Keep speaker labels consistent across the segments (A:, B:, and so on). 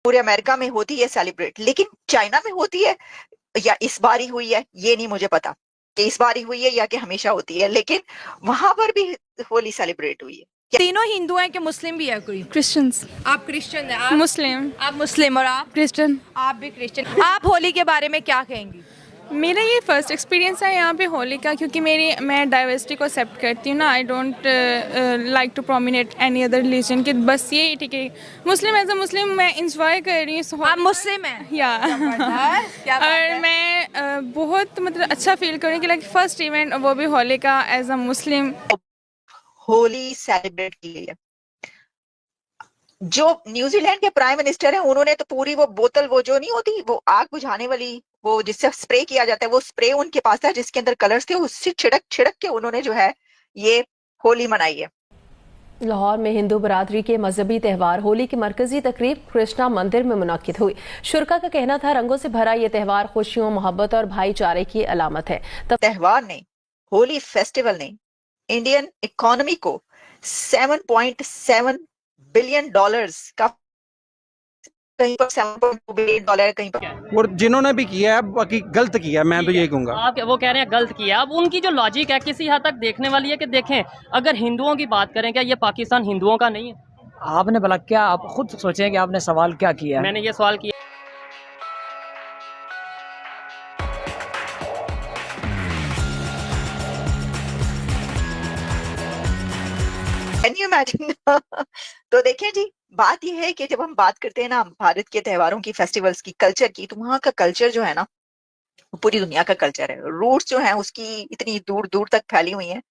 A: पूरे अमेरिका में होती है सेलिब्रेट, लेकिन चाइना में होती है या इस बार ही हुई है ये नहीं मुझे पता कि इस बार ही हुई है या कि हमेशा होती है, लेकिन वहां पर भी होली सेलिब्रेट हुई है।
B: तीनों हिंदू हैं कि मुस्लिम भी है कोई?
C: क्रिश्चियंस।
B: आप क्रिश्चियन हैं? आप
C: मुस्लिम।
B: आप मुस्लिम और आप?
C: क्रिश्चियन।
B: आप भी क्रिश्चियन। आप होली के बारे में क्या कहेंगी?
C: मेरा ये फर्स्ट एक्सपीरियंस है यहाँ पे होली का, क्योंकि मैं डाइवर्सिटी को एक्सेप्ट करती हूँ ना। I don't like to dominate any other religion कि बस ये ठीक है मुस्लिम एज अ मुस्लिम मैं इंजॉय कर रही हूँ।
B: आप मुस्लिम हैं?
C: या
B: क्या बात
C: और
B: है।
C: मैं बहुत मतलब अच्छा फील कर रही हूँ कि लाइक फर्स्ट इवेंट वो भी होली का as a Muslim.
A: Holi celebrate की गई है। जो न्यूजीलैंड के प्राइम मिनिस्टर हैं उन्होंने तो पूरी वो बोतल, वो जो नहीं होती वो आग बुझाने वाली, वो जिससे स्प्रे किया जाता है, वो स्प्रे उनके पास था जिसके अंदर कलर्स थे, उससे छिड़क छिड़क के उन्होंने जो है ये होली मनाई है।
D: लाहौर में हिंदू बरादरी के मजहबी त्यौहार होली की मरकजी तकरीब कृष्णा मंदिर में मुनक्किद हुई। शुरका का कहना था रंगों से भरा ये त्यौहार खुशियों, मोहब्बत और भाईचारे की अलामत है।
A: त्यौहार ने, होली फेस्टिवल ने इंडियन इकोनॉमी को 7.7 बिलियन डॉलर्स का, कहीं पर 7.2 बिलियन डॉलर, कहीं पर।
E: और जिन्होंने भी किया है बाकी गलत किया है, मैं तो यही कहूंगा।
F: आप वो कह रहे हैं गलत किया, अब उनकी जो लॉजिक है किसी हद तक देखने वाली है कि देखें अगर हिंदुओं की बात करें, क्या ये पाकिस्तान हिंदुओं का नहीं है?
G: आपने भला क्या, आप खुद सोचें कि आपने सवाल क्या किया?
F: मैंने ये सवाल किया।
A: Can you imagine? तो देखिए जी, बात यह है कि जब हम बात करते हैं ना भारत के त्योहारों की, फेस्टिवल्स की, कल्चर की, तो वहाँ का कल्चर जो है ना वो पूरी दुनिया का कल्चर है। रूट्स जो है उसकी इतनी दूर दूर तक फैली हुई हैं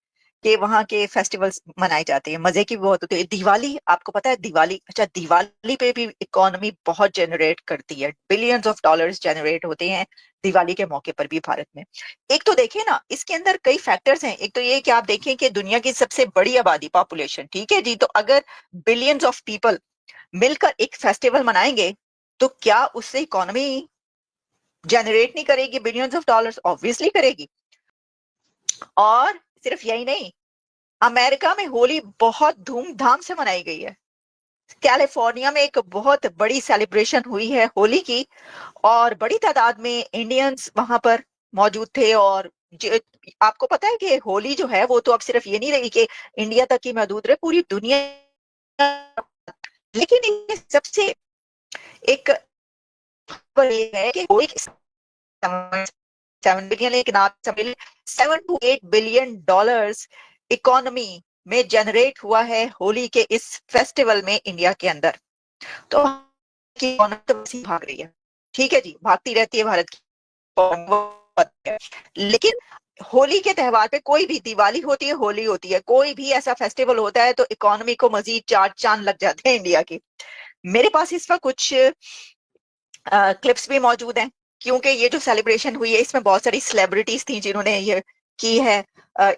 A: कि वहाँ के फेस्टिवल्स मनाए जाते हैं, मजे की भी बहुत होती है। दिवाली, आपको पता है दिवाली, अच्छा दिवाली पे भी इकोनॉमी बहुत जनरेट करती है, बिलियंस ऑफ डॉलर्स जनरेट होते हैं दिवाली के मौके पर भी भारत में। एक तो देखिए ना, इसके अंदर कई फैक्टर्स हैं। एक तो ये कि आप देखें कि दुनिया की सबसे बड़ी आबादी, पॉपुलेशन, ठीक है जी, तो अगर बिलियंस ऑफ पीपल मिलकर एक फेस्टिवल मनाएंगे तो क्या उससे इकोनॉमी जनरेट नहीं करेगी बिलियंस ऑफ डॉलर्स? ऑब्वियसली करेगी। और सिर्फ यही नहीं, अमेरिका में होली बहुत धूमधाम से मनाई गई है। कैलिफोर्निया में एक बहुत बड़ी सेलिब्रेशन हुई है होली की, और बड़ी तादाद में इंडियंस वहां पर मौजूद थे। और आपको पता है कि होली जो है वो तो अब सिर्फ ये नहीं रही कि इंडिया तक ही महदूद रहे, पूरी दुनिया। लेकिन इनमें सबसे एक खबर ये है कि होली 7 बिलियन, लेकिन आप समझ 7 to 8 बिलियन डॉलर्स इकोनॉमी में जनरेट हुआ है होली के इस फेस्टिवल में इंडिया के अंदर। तो की इकोनॉमी तो वैसे ही भाग रही है, ठीक है जी, भागती रहती है भारत की, लेकिन होली के त्योहार पे, कोई भी दिवाली होती है, होली होती है, कोई भी ऐसा फेस्टिवल होता है तो इकोनॉमी को मजीद चार चांद लग जाते हैं इंडिया के। मेरे पास इस वक्त कुछ क्लिप्स भी मौजूद हैं, क्योंकि ये जो सेलिब्रेशन हुई है इसमें बहुत सारी सेलिब्रिटीज थी जिन्होंने ये की है,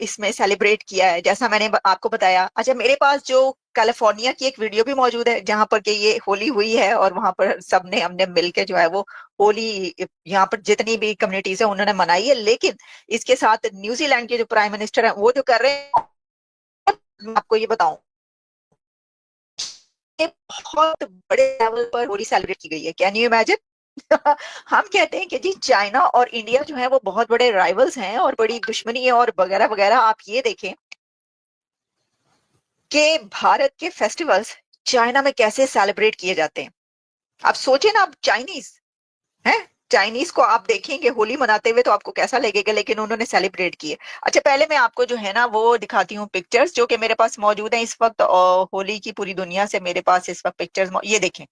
A: इसमें सेलिब्रेट किया है, जैसा मैंने आपको बताया। अच्छा, मेरे पास जो कैलिफोर्निया की एक वीडियो भी मौजूद है जहां पर के ये होली हुई है और वहां पर सबने हमने मिलके जो है वो होली, यहाँ पर जितनी भी कम्युनिटीज है उन्होंने मनाई है। लेकिन इसके साथ न्यूजीलैंड के जो प्राइम मिनिस्टर है वो जो कर रहे हैं, मैं आपको ये बताऊं, बहुत बड़े लेवल पर होली सेलिब्रेट की गई है। Can you imagine? हम कहते हैं कि जी चाइना और इंडिया जो है वो बहुत बड़े राइवल्स हैं और बड़ी दुश्मनी है और वगैरह वगैरह। आप ये देखें कि भारत के फेस्टिवल्स चाइना में कैसे सेलिब्रेट किए जाते हैं। आप सोचे ना, आप चाइनीज हैं, चाइनीज को आप देखेंगे होली मनाते हुए तो आपको कैसा लगेगा, लेकिन उन्होंने सेलिब्रेट किए। अच्छा, पहले मैं आपको जो है ना वो दिखाती हूँ पिक्चर्स जो कि मेरे पास मौजूद हैं इस वक्त, और होली की पूरी दुनिया से मेरे पास इस वक्त पिक्चर्स, ये देखें।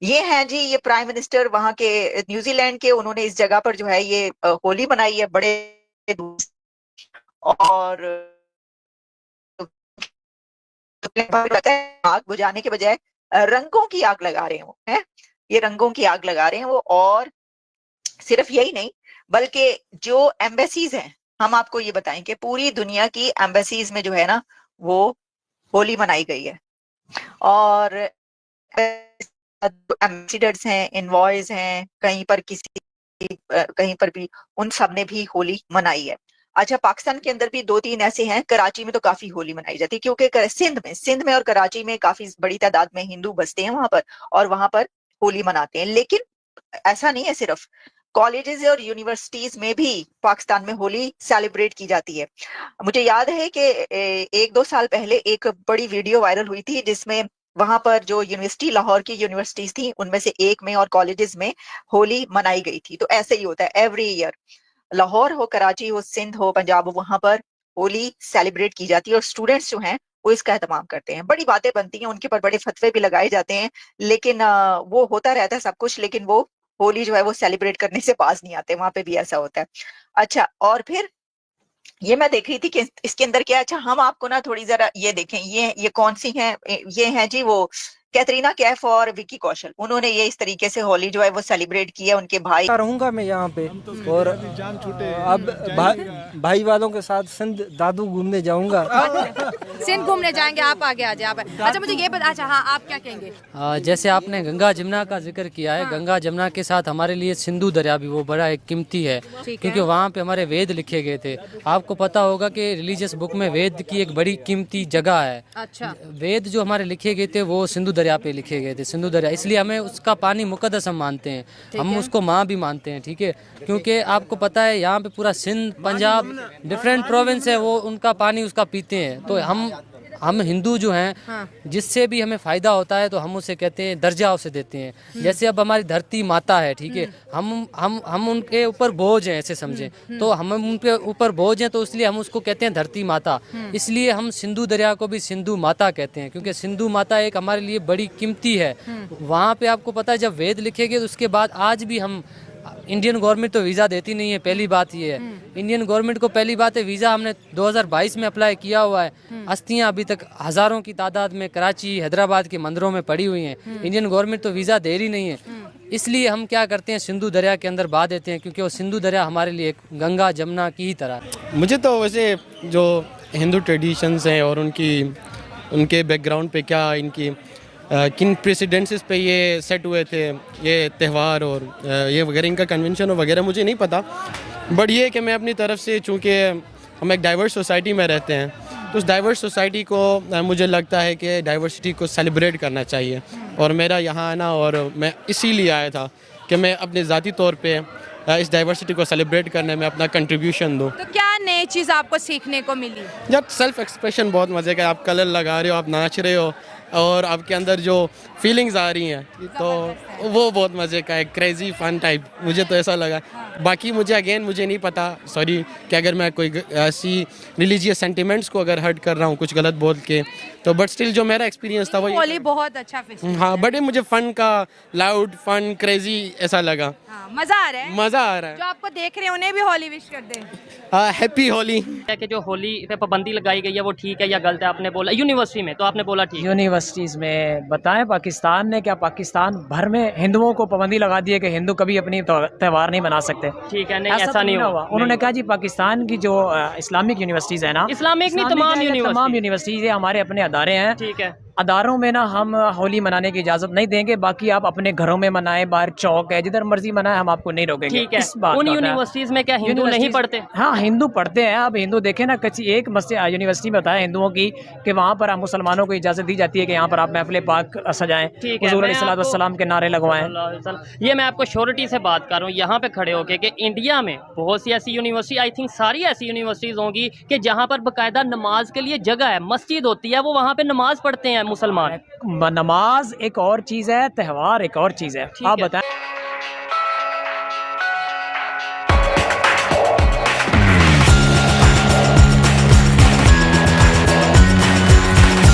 A: ये हैं जी, ये प्राइम मिनिस्टर वहां के न्यूजीलैंड के, उन्होंने इस जगह पर जो है ये होली मनाई है बड़े दूर से। और आग बुझाने के बजाय रंगों की आग लगा रहे हैं वो, है ये रंगों की आग लगा रहे हैं वो। और सिर्फ यही नहीं, बल्कि जो एम्बेसीज हैं, हम आपको ये बताएं कि पूरी दुनिया की एम्बेसीज में जो है ना वो होली मनाई गई है। और एम्बेसडर्स हैं, इनवॉयज हैं, कहीं पर किसी कहीं पर भी, उन सब ने भी होली मनाई है। अच्छा, पाकिस्तान के अंदर भी दो तीन ऐसे हैं, कराची में तो काफी होली मनाई जाती है क्योंकि सिंध में और कराची में काफी बड़ी तादाद में हिंदू बसते हैं वहां पर, और वहां पर होली मनाते हैं, लेकिन ऐसा नहीं है, सिर्फ कॉलेजेस और यूनिवर्सिटीज में भी पाकिस्तान में होली सेलिब्रेट की जाती है। मुझे याद है कि 1-2 साल पहले एक बड़ी वीडियो वायरल हुई थी जिसमें वहां पर जो यूनिवर्सिटी, लाहौर की यूनिवर्सिटीज थी उनमें से एक में और कॉलेजेस में होली मनाई गई थी। तो ऐसे ही होता है एवरी ईयर, लाहौर हो, कराची हो, सिंध हो, पंजाब हो, वहां पर होली सेलिब्रेट की जाती है और स्टूडेंट्स जो हैं वो इसका एहतमाम करते हैं। बड़ी बातें बनती हैं, उनके ऊपर बड़े फतवे भी लगाए जाते हैं, लेकिन वो होता रहता है सब कुछ, लेकिन वो होली जो है वो सेलिब्रेट करने से पास नहीं आते। वहां पे भी ऐसा होता है। अच्छा, और फिर ये मैं देख रही थी कि इसके अंदर क्या, अच्छा हम आपको ना थोड़ी जरा ये देखें, ये कौन सी हैं, ये हैं जी वो कैटरीना कैफ और विकी कौशल। उन्होंने ये इस तरीके से होली जो है वो सेलिब्रेट किया, उनके भाई।
E: रहूंगा मैं यहाँ पे और अब भाई वालों के साथ सिंध दादू घूमने जाऊंगा।
B: सिंध घूमने जाएंगे, आप आगे आ जाए आप। अच्छा मुझे ये बता, अच्छा हाँ आप क्या कहेंगे?
F: जैसे आपने गंगा जमुना का जिक्र किया है, गंगा जमुना के साथ हमारे लिए सिंधु दरिया भी वो बड़ा एक कीमती है, क्योंकि वहाँ पे हमारे वेद लिखे गए थे। आपको पता होगा कि रिलीजियस बुक में वेद की एक बड़ी कीमती जगह है।
B: अच्छा,
F: वेद जो हमारे लिखे गए थे वो सिंधु दरिया पे लिखे गए थे, सिंधु दरिया, इसलिए हमें उसका पानी मुकद्दस हम मानते हैं, हम उसको माँ भी मानते हैं, ठीक है। क्योंकि आपको पता है यहाँ पे पूरा सिंध, पंजाब, डिफरेंट प्रोविंस है, वो उनका पानी उसका पीते हैं। तो हम हिंदू जो हैं, जिससे भी हमें फ़ायदा होता है तो हम उसे कहते हैं, दर्जा उसे देते हैं। जैसे अब हमारी धरती माता है, ठीक है, हम उनके ऊपर बोझ हैं, ऐसे समझें, तो हम उनके ऊपर बोझ हैं, तो इसलिए हम उसको कहते हैं धरती माता। इसलिए हम सिंधु दरिया को भी सिंधु माता कहते हैं, क्योंकि सिंधु माता एक हमारे लिए बड़ी कीमती है। वहाँ पे आपको पता है जब वेद लिखे गए, उसके बाद आज भी हम, इंडियन गवर्नमेंट तो वीज़ा देती नहीं है, पहली बात ये है। इंडियन गवर्नमेंट को पहली बात है, वीज़ा हमने 2022 में अप्लाई किया हुआ है। अस्थियाँ अभी तक हज़ारों की तादाद में कराची, हैदराबाद के मंदिरों में पड़ी हुई हैं। इंडियन गवर्नमेंट तो वीज़ा दे रही नहीं है, इसलिए हम क्या करते हैं, सिंधु दरिया के अंदर बहा देते हैं, क्योंकि वो सिंधु दरिया हमारे लिए एक गंगा जमुना की ही तरह है।
H: मुझे तो वैसे जो हिंदू ट्रेडिशंस हैं और उनके बैकग्राउंड पे क्या, इनकी किन प्रेसिडेंसेस पे ये सेट हुए थे ये त्यौहार और ये वगैरह, इनका कन्वेंशन और वगैरह मुझे नहीं पता। बट ये कि मैं अपनी तरफ से, चूँकि हम एक डाइवर्स सोसाइटी में रहते हैं, तो उस डाइवर्स सोसाइटी को मुझे लगता है कि डाइवर्सिटी को सेलिब्रेट करना चाहिए। और मेरा यहाँ आना, और मैं इसीलिए आया था कि मैं अपने ज़ाती तौर पे इस डाइवर्सिटी को सेलिब्रेट करने में अपना कंट्रीब्यूशन दूँ।
B: तो क्या नई चीज़ आपको सीखने को मिली?
H: जब सेल्फ एक्सप्रेशन बहुत मज़े का है, आप कलर लगा रहे हो, आप नाच रहे हो और आपके अंदर जो फीलिंग्स आ रही हैं, तो वो बहुत मज़े का है, क्रेजी फन टाइप, मुझे तो ऐसा लगा। बाकी मुझे नहीं पता, सॉरी, कि अगर मैं कोई ऐसी रिलीजियस सेंटिमेंट्स को अगर हर्ट कर रहा हूँ कुछ गलत बोल के, तो बट स्टिल जो मेरा एक्सपीरियंस था वो
B: होली बहुत अच्छा फेस्टिवल।
H: हाँ, बट मुझे फन का, लाउड फन, क्रेजी ऐसा लगा।
B: मज़ा आ रहा है,
H: मज़ा आ रहा है।
B: जो आपको देख रहे हैं उन्हें भी होली विश कर दें।
H: हैप्पी होली।
F: कि जो होली पे पाबंदी लगाई गई है वो ठीक है या गलत है? आपने बोला यूनिवर्सिटी में, तो आपने बोला ठीक है।
G: यूनिवर्सिटीज़ में बताएं, पाकिस्तान ने क्या, पाकिस्तान भर में हिंदुओं को पाबंदी लगा दी है कि हिंदू कभी अपनी त्यौहार नहीं मना सकते?
F: ठीक है, नहीं ऐसा नहीं हुआ।
G: उन्होंने कहा जी पाकिस्तान की जो इस्लामिक यूनिवर्सिटीज़ है ना,
F: इस्लामिक नहीं, तमाम
G: यूनिवर्सिटीज़ हमारे अपने अदारे हैं,
F: ठीक है।
G: अदारों में ना हम होली मनाने की इजाजत नहीं देंगे, बाकी आप अपने घरों में मनाएं, बाहर चौक है, जिधर मर्जी मनाएं, हम आपको नहीं रोकेंगे।
F: ठीक है। उन यूनिवर्सिटीज में क्या हिंदू नहीं पढ़ते? हाँ,
G: हिंदू पढ़ते हैं। अब हिंदू देखें ना, किसी एक यूनिवर्सिटी में बताया हिंदुओं की कि वहाँ पर मुसलमानों को इजाजत दी जाती है कि यहाँ पर आप महफिल पाक सजाएं, हुजूर अलैहिस्सलाम के नारे लगवाएं।
F: ये मैं आपको श्योरिटी से बात कर रहा हूँ यहाँ पे खड़े होके कि इंडिया में बहुत सी ऐसी यूनिवर्सिटी, आई थिंक सारी ऐसी यूनिवर्सिटीज होंगी कि जहाँ पर बाकायदा नमाज के लिए जगह है, मस्जिद होती है, वो वहाँ पे नमाज पढ़ते हैं मुसलमान।
G: नमाज एक और चीज़ है, त्यौहार एक और चीज़ है। आप बताएं।